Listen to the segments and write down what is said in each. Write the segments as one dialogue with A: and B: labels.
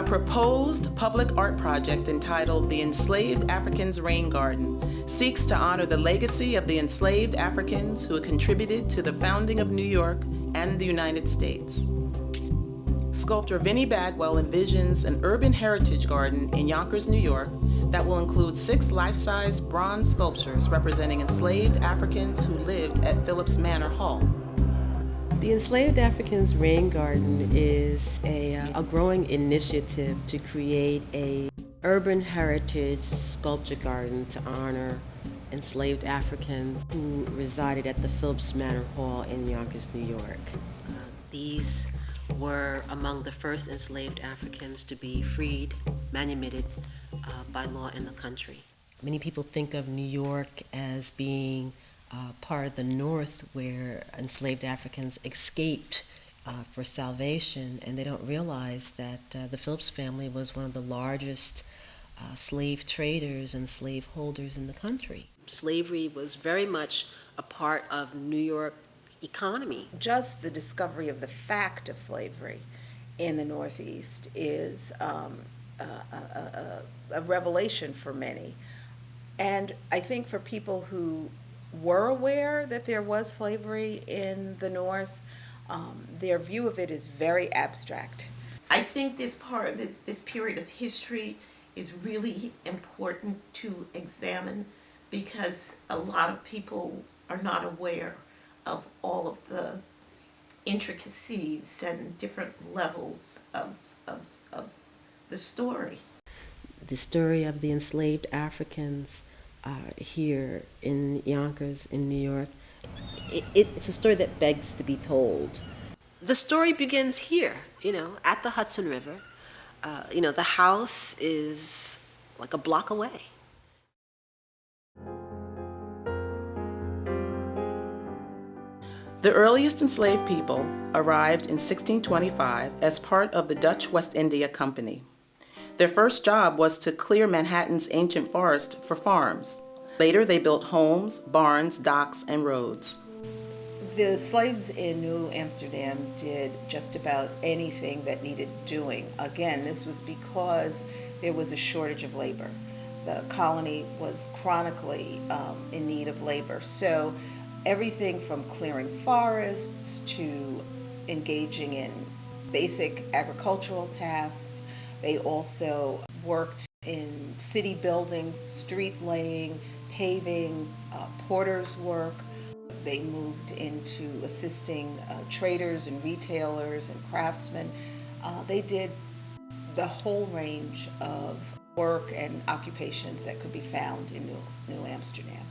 A: proposed public art project entitled The Enslaved Africans Rain Garden seeks to honor the legacy of the enslaved Africans who contributed to the founding of New York and the United States. Sculptor Vinnie Bagwell envisions an urban heritage garden in Yonkers, New York that will include 6 life-size bronze sculptures representing enslaved Africans who lived at Phillips Manor Hall.
B: The Enslaved Africans Rain Garden is a growing initiative to create a urban heritage sculpture garden to honor enslaved Africans who resided at the Phillips Manor Hall in Yonkers, New York. These were among the first enslaved Africans to be freed, manumitted by law in the country. Many people think of New York as being part of the North where enslaved Africans escaped for salvation, and they don't realize that the Phillips family was one of the largest slave traders and slave holders in the country. Slavery was very much a part of New York economy.
C: Just the discovery of the fact of slavery in the Northeast is a revelation for many. And I think for people who were aware that there was slavery in the North, their view of it is very abstract.
D: I think this period of history is really important to examine because a lot of people are not aware of all of the intricacies and different levels of the story.
B: The story of the enslaved Africans here in Yonkers, in New York, it's a story that begs to be told. The story begins here, at the Hudson River. The house is like a block away.
A: The earliest enslaved people arrived in 1625 as part of the Dutch West India Company. Their first job was to clear Manhattan's ancient forest for farms. Later, they built homes, barns, docks, and roads.
C: The slaves in New Amsterdam did just about anything that needed doing. Again, this was because there was a shortage of labor. The colony was chronically in need of labor. So everything from clearing forests to engaging in basic agricultural tasks. They also worked in city building, street laying, paving, porter's work. They moved into assisting traders and retailers and craftsmen. They did the whole range of work and occupations that could be found in New Amsterdam.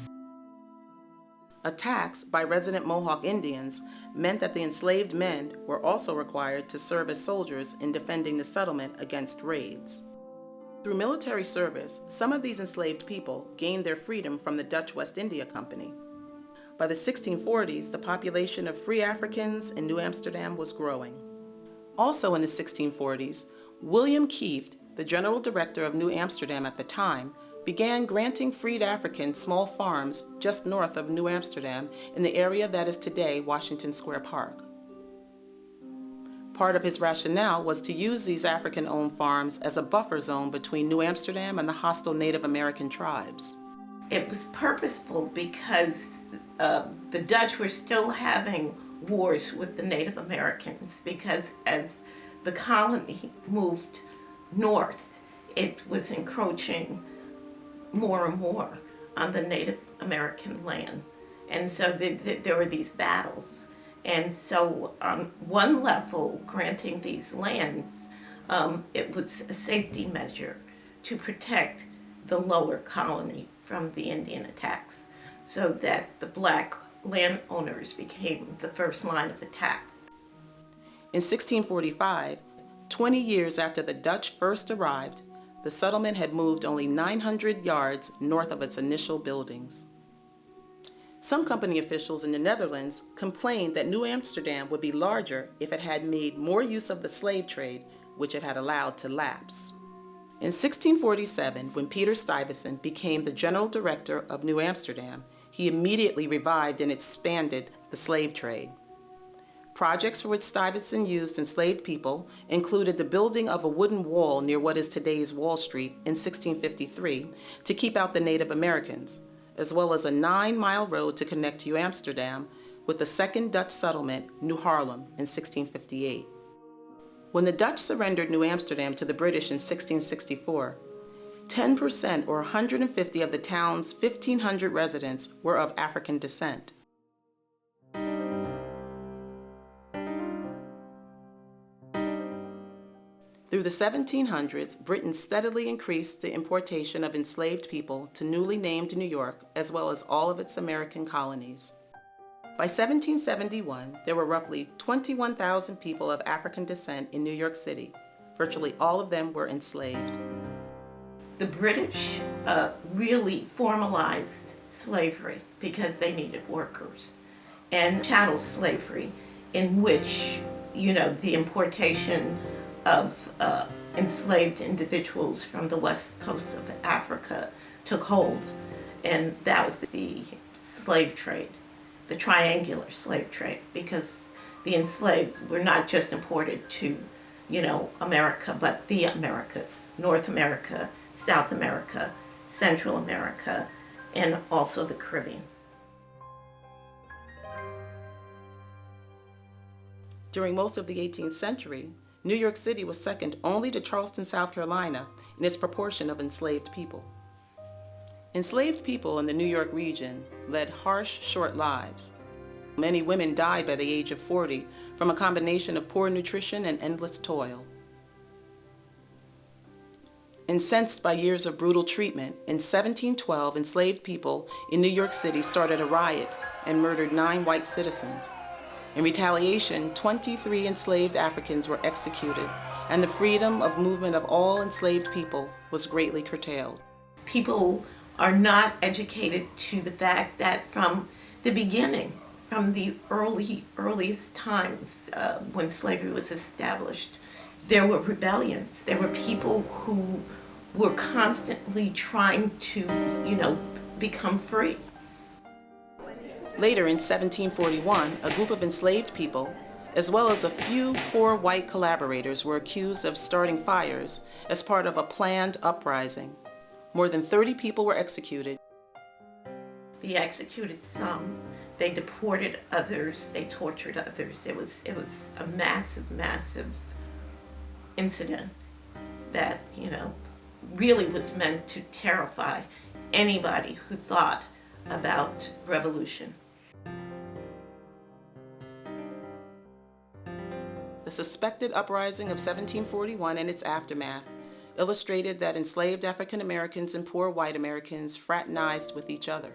A: Attacks by resident Mohawk Indians meant that the enslaved men were also required to serve as soldiers in defending the settlement against raids. Through military service, some of these enslaved people gained their freedom from the Dutch West India Company. By the 1640s, the population of free Africans in New Amsterdam was growing. Also in the 1640s, William Kieft, the general director of New Amsterdam at the time, began granting freed Africans small farms just north of New Amsterdam in the area that is today Washington Square Park. Part of his rationale was to use these African-owned farms as a buffer zone between New Amsterdam and the hostile Native American tribes.
D: It was purposeful because the Dutch were still having wars with the Native Americans because as the colony moved north, it was encroaching more and more on the Native American land. And so there were these battles. And so on one level, granting these lands, it was a safety measure to protect the lower colony from the Indian attacks so that the black landowners became the first line of attack.
A: In 1645, 20 years after the Dutch first arrived, the settlement had moved only 900 yards north of its initial buildings. Some company officials in the Netherlands complained that New Amsterdam would be larger if it had made more use of the slave trade, which it had allowed to lapse. In 1647, when Peter Stuyvesant became the general director of New Amsterdam, he immediately revived and expanded the slave trade. Projects for which Stuyvesant used enslaved people included the building of a wooden wall near what is today's Wall Street in 1653 to keep out the Native Americans, as well as a 9-mile road to connect New Amsterdam with the second Dutch settlement, New Haarlem, in 1658. When the Dutch surrendered New Amsterdam to the British in 1664, 10% or 150 of the town's 1,500 residents were of African descent. Through the 1700s, Britain steadily increased the importation of enslaved people to newly named New York, as well as all of its American colonies. By 1771, there were roughly 21,000 people of African descent in New York City. Virtually all of them were enslaved.
D: The British really formalized slavery because they needed workers, and chattel slavery, in which, the importation of enslaved individuals from the west coast of Africa took hold, and that was the slave trade, the triangular slave trade, because the enslaved were not just imported to, America, but the Americas, North America, South America, Central America, and also the Caribbean.
A: During most of the 18th century, New York City was second only to Charleston, South Carolina, in its proportion of enslaved people. Enslaved people in the New York region led harsh, short lives. Many women died by the age of 40 from a combination of poor nutrition and endless toil. Incensed by years of brutal treatment, in 1712, enslaved people in New York City started a riot and murdered 9 white citizens. In retaliation, 23 enslaved Africans were executed, and the freedom of movement of all enslaved people was greatly curtailed.
D: People are not educated to the fact that from the beginning, from the earliest times when slavery was established, there were rebellions. There were people who were constantly trying to, become free.
A: Later in 1741, a group of enslaved people, as well as a few poor white collaborators, were accused of starting fires as part of a planned uprising. More than 30 people were executed.
D: They executed some, they deported others, they tortured others. It was a massive, massive incident that, really was meant to terrify anybody who thought about revolution.
A: The suspected uprising of 1741 and its aftermath illustrated that enslaved African Americans and poor white Americans fraternized with each other.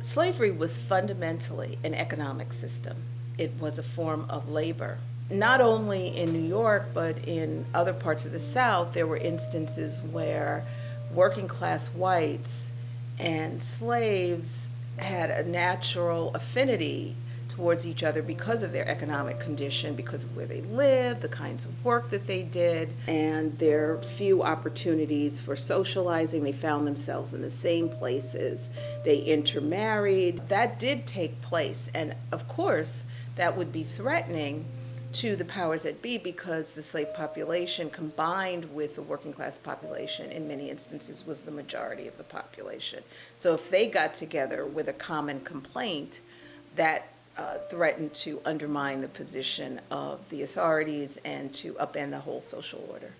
C: Slavery was fundamentally an economic system. It was a form of labor. Not only in New York, but in other parts of the South, there were instances where working class whites and slaves had a natural affinity towards each other because of their economic condition, because of where they lived, the kinds of work that they did, and their few opportunities for socializing. They found themselves in the same places. They intermarried. That did take place, and of course, that would be threatening to the powers that be, because the slave population combined with the working class population in many instances was the majority of the population. So if they got together with a common complaint, that threatened to undermine the position of the authorities and to upend the whole social order.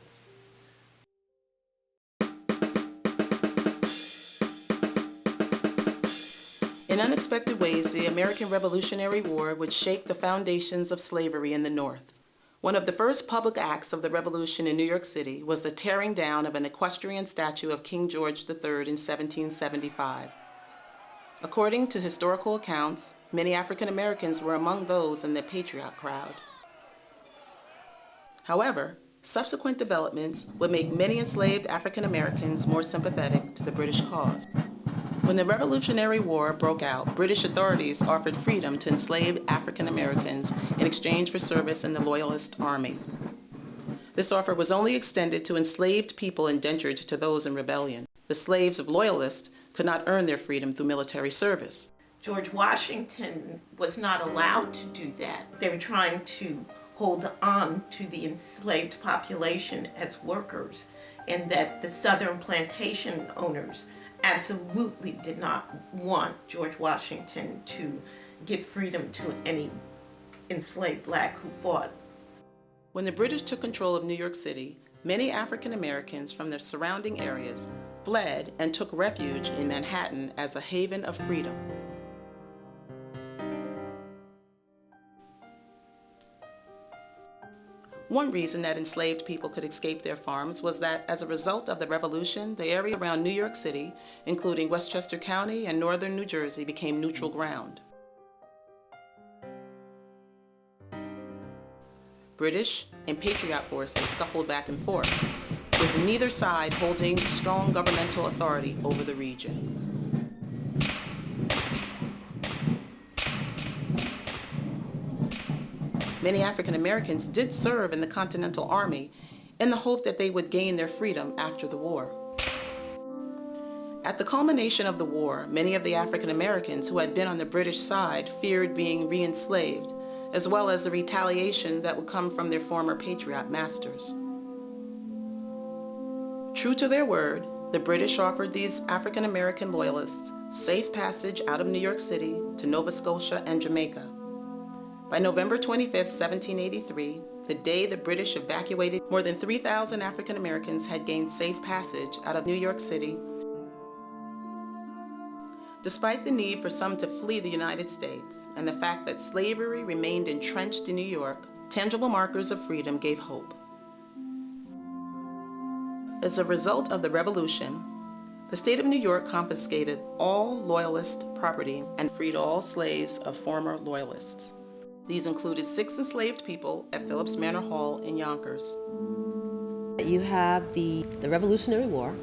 A: In unexpected ways, the American Revolutionary War would shake the foundations of slavery in the North. One of the first public acts of the Revolution in New York City was the tearing down of an equestrian statue of King George III in 1775. According to historical accounts, many African Americans were among those in the patriot crowd. However, subsequent developments would make many enslaved African Americans more sympathetic to the British cause. When the Revolutionary War broke out, British authorities offered freedom to enslaved African Americans in exchange for service in the Loyalist Army. This offer was only extended to enslaved people indentured to those in rebellion. The slaves of Loyalists could not earn their freedom through military service.
D: George Washington was not allowed to do that. They were trying to hold on to the enslaved population as workers, and that the Southern plantation owners absolutely did not want George Washington to give freedom to any enslaved black who fought.
A: When the British took control of New York City, many African Americans from their surrounding areas fled and took refuge in Manhattan as a haven of freedom. One reason that enslaved people could escape their farms was that as a result of the Revolution, the area around New York City, including Westchester County and northern New Jersey, became neutral ground. British and Patriot forces scuffled back and forth, with neither side holding strong governmental authority over the region. Many African Americans did serve in the Continental Army in the hope that they would gain their freedom after the war. At the culmination of the war, many of the African Americans who had been on the British side feared being re-enslaved, as well as the retaliation that would come from their former Patriot masters. True to their word, the British offered these African American loyalists safe passage out of New York City to Nova Scotia and Jamaica. By November 25, 1783, the day the British evacuated, more than 3,000 African Americans had gained safe passage out of New York City. Despite the need for some to flee the United States and the fact that slavery remained entrenched in New York, tangible markers of freedom gave hope. As a result of the Revolution, the state of New York confiscated all Loyalist property and freed all slaves of former Loyalists. These included 6 enslaved people at Phillips Manor Hall in Yonkers.
B: You have the Revolutionary War,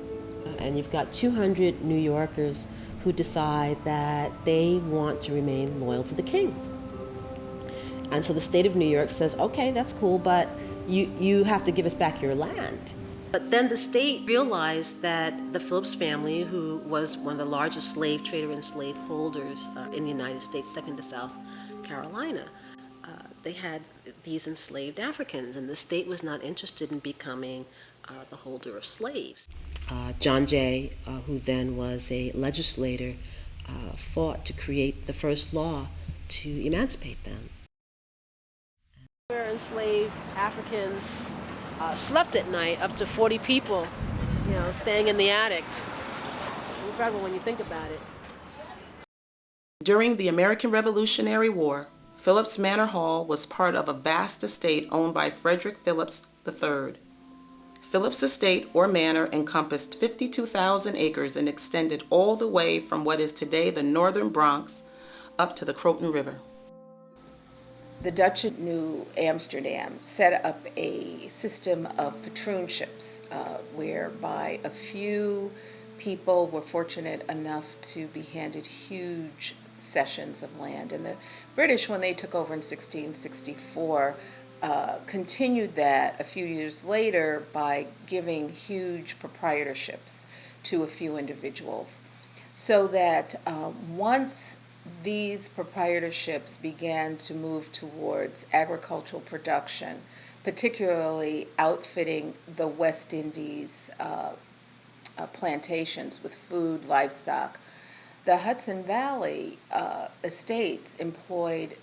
B: and you've got 200 New Yorkers who decide that they want to remain loyal to the king. And so the state of New York says, okay, that's cool, but you have to give us back your land. But then the state realized that the Phillips family, who was one of the largest slave trader and slave holders in the United States, second to South Carolina, they had these enslaved Africans, and the state was not interested in becoming the holder of slaves. John Jay, who then was a legislator, fought to create the first law to emancipate them. Where enslaved Africans slept at night, up to 40 people, staying in the attic. It's incredible when you think about it.
A: During the American Revolutionary War, Phillips Manor Hall was part of a vast estate owned by Frederick Phillips III. Phillips' estate or manor encompassed 52,000 acres and extended all the way from what is today the northern Bronx up to the Croton River.
C: The Dutch in New Amsterdam set up a system of patroonships whereby a few people were fortunate enough to be handed huge cessions of land. And the British, when they took over in 1664, continued that a few years later by giving huge proprietorships to a few individuals. So that once these proprietorships began to move towards agricultural production, particularly outfitting the West Indies plantations with food, livestock, the Hudson Valley estates employed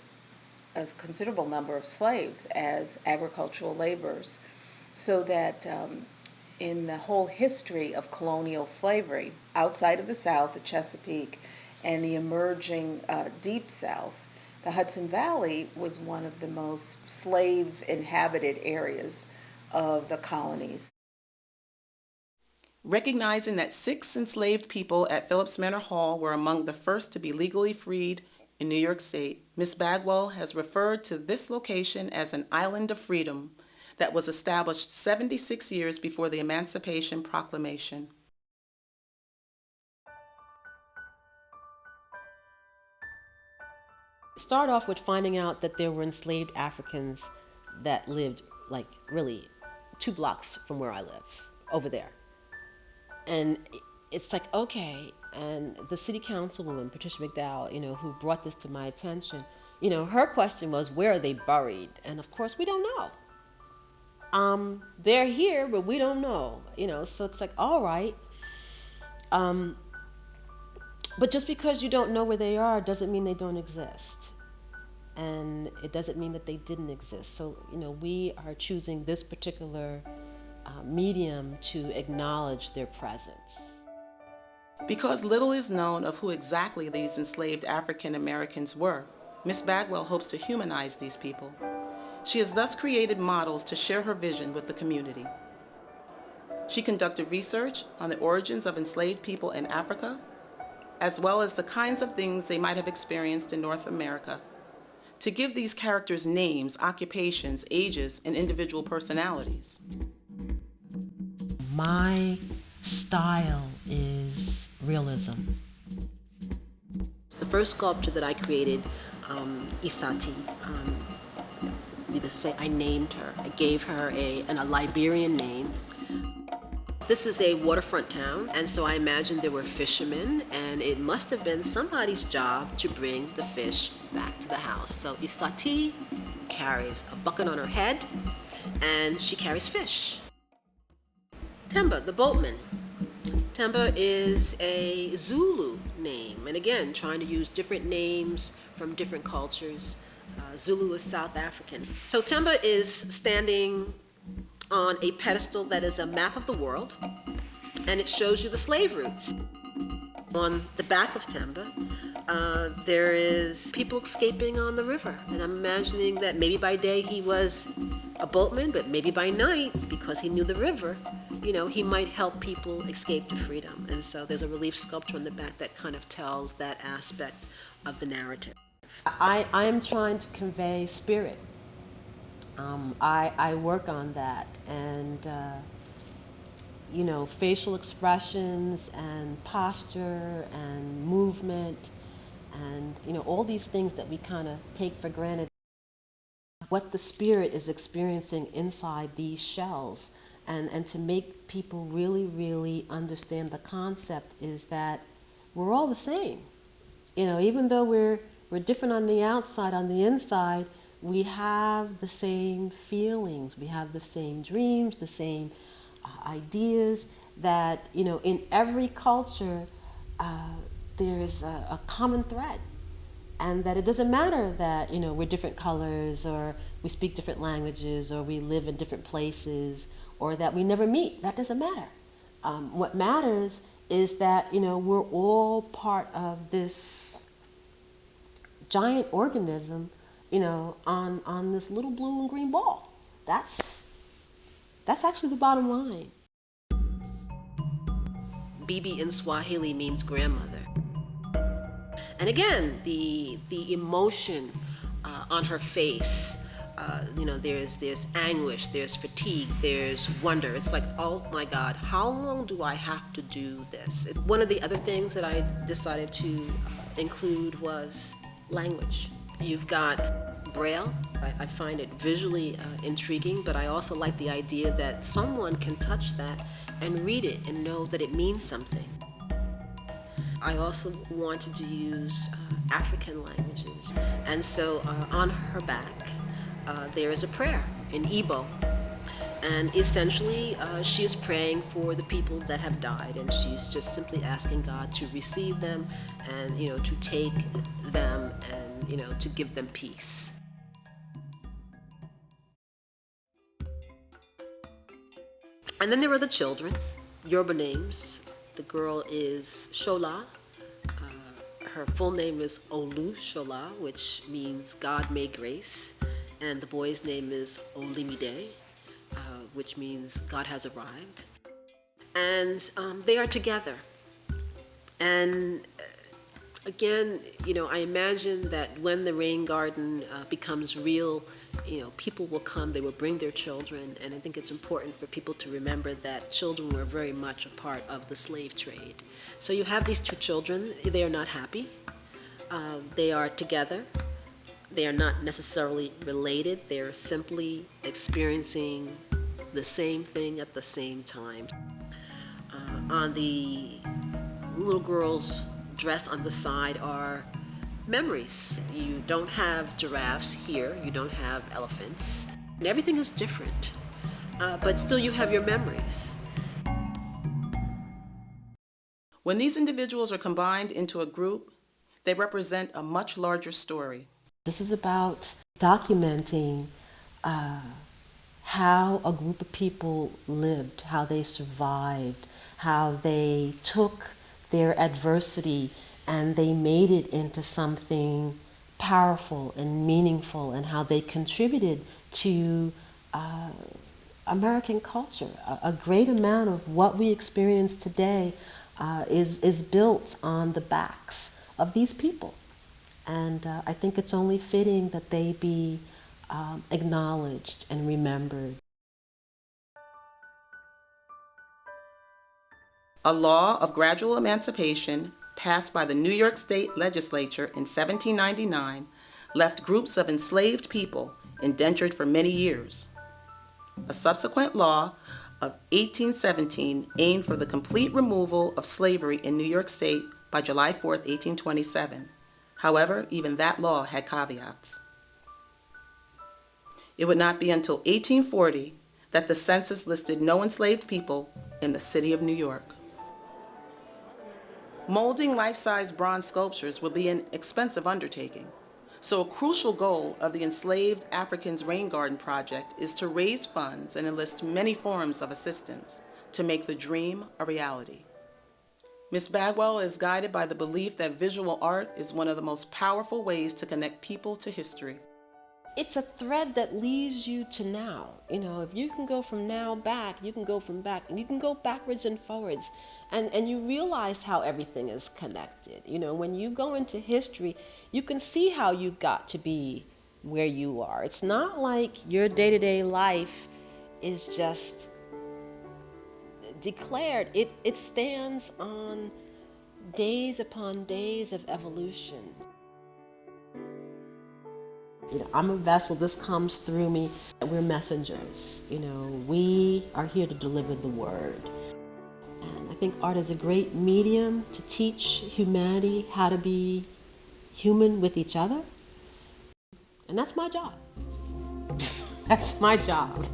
C: a considerable number of slaves as agricultural laborers, so that in the whole history of colonial slavery, outside of the South, the Chesapeake, and the emerging Deep South, the Hudson Valley was one of the most slave-inhabited areas of the colonies.
A: Recognizing that 6 enslaved people at Phillips Manor Hall were among the first to be legally freed in New York State, Ms. Bagwell has referred to this location as an island of freedom that was established 76 years before the Emancipation Proclamation.
B: Start off with finding out that there were enslaved Africans that lived like really 2 blocks from where I live, over there. And it's like, okay, And the city councilwoman, Patricia McDowell, who brought this to my attention, her question was, where are they buried? And of course, we don't know. They're here, but we don't know, so it's like, all right. But just because you don't know where they are doesn't mean they don't exist. And it doesn't mean that they didn't exist. So, we are choosing this particular medium to acknowledge their presence.
A: Because little is known of who exactly these enslaved African Americans were, Miss Bagwell hopes to humanize these people. She has thus created models to share her vision with the community. She conducted research on the origins of enslaved people in Africa, as well as the kinds of things they might have experienced in North America, to give these characters names, occupations, ages, and individual personalities.
B: My style is realism. The first sculpture that I created, Isati, I named her. I gave her a Liberian name. This is a waterfront town, and so I imagined there were fishermen, and it must have been somebody's job to bring the fish back to the house. So Isati carries a bucket on her head, and she carries fish. Themba, the boatman. Themba is a Zulu name, and again, trying to use different names from different cultures. Zulu is South African. So Themba is standing on a pedestal that is a map of the world, and it shows you the slave routes. On the back of Themba, there is people escaping on the river, and I'm imagining that maybe by day he was a boatman, but maybe by night, because he knew the river, he might help people escape to freedom. And so there's a relief sculpture on the back that kind of tells that aspect of the narrative. I am trying to convey spirit. I work on that, and facial expressions and posture and movement and all these things that we kind of take for granted. What the spirit is experiencing inside these shells, and to make people really, really understand the concept is that we're all the same. Even though we're different on the outside, on the inside, we have the same feelings, we have the same dreams, the same ideas, that, in every culture, there's a common thread. And that it doesn't matter that, we're different colors, or we speak different languages, or we live in different places, or that we never meet. That doesn't matter. What matters is that, we're all part of this giant organism, on this little blue and green ball. That's actually the bottom line. Bibi in Swahili means grandmother. And again, the emotion on her face, there's anguish, there's fatigue, there's wonder. It's like, oh my God, how long do I have to do this? One of the other things that I decided to include was language. You've got Braille. I find it visually intriguing, but I also like the idea that someone can touch that and read it and know that it means something. I also wanted to use African languages. And so on her back, there is a prayer in Igbo. And essentially, she is praying for the people that have died, and she's just simply asking God to receive them and, to take them and, to give them peace. And then there are the children, Yoruba names. The girl is Shola. Her full name is Olu Shola, which means God may grace. And the boy's name is Olimide, which means God has arrived. And they are together. And again, I imagine that when the rain garden becomes real, people will come, they will bring their children, and I think it's important for people to remember that children were very much a part of the slave trade. So you have these two children, they are not happy, they are together, they are not necessarily related, they are simply experiencing the same thing at the same time. On the little girl's dress on the side are memories. You don't have giraffes here, you don't have elephants, and everything is different, but still you have your memories.
A: When these individuals are combined into a group, they represent a much larger story.
B: This is about documenting how a group of people lived, how they survived, how they took their adversity and they made it into something powerful and meaningful, and how they contributed to American culture. A great amount of what we experience today is built on the backs of these people. And I think it's only fitting that they be acknowledged and remembered.
A: A law of gradual emancipation passed by the New York State Legislature in 1799 left groups of enslaved people indentured for many years. A subsequent law of 1817 aimed for the complete removal of slavery in New York State by July 4, 1827. However, even that law had caveats. It would not be until 1840 that the census listed no enslaved people in the city of New York. Molding life-size bronze sculptures will be an expensive undertaking, so a crucial goal of the Enslaved Africans Rain Garden project is to raise funds and enlist many forms of assistance to make the dream a reality. Ms. Bagwell is guided by the belief that visual art is one of the most powerful ways to connect people to history.
B: It's a thread that leads you to now. You know, if you can go from now back, you can go from back, and you can go backwards and forwards. And you realize how everything is connected. You know, when you go into history, you can see how you got to be where you are. It's not like your day-to-day life is just declared. It stands on days upon days of evolution. You know, I'm a vessel, this comes through me. We're messengers. You know, we are here to deliver the word. And I think art is a great medium to teach humanity how to be human with each other. And that's my job. That's my job.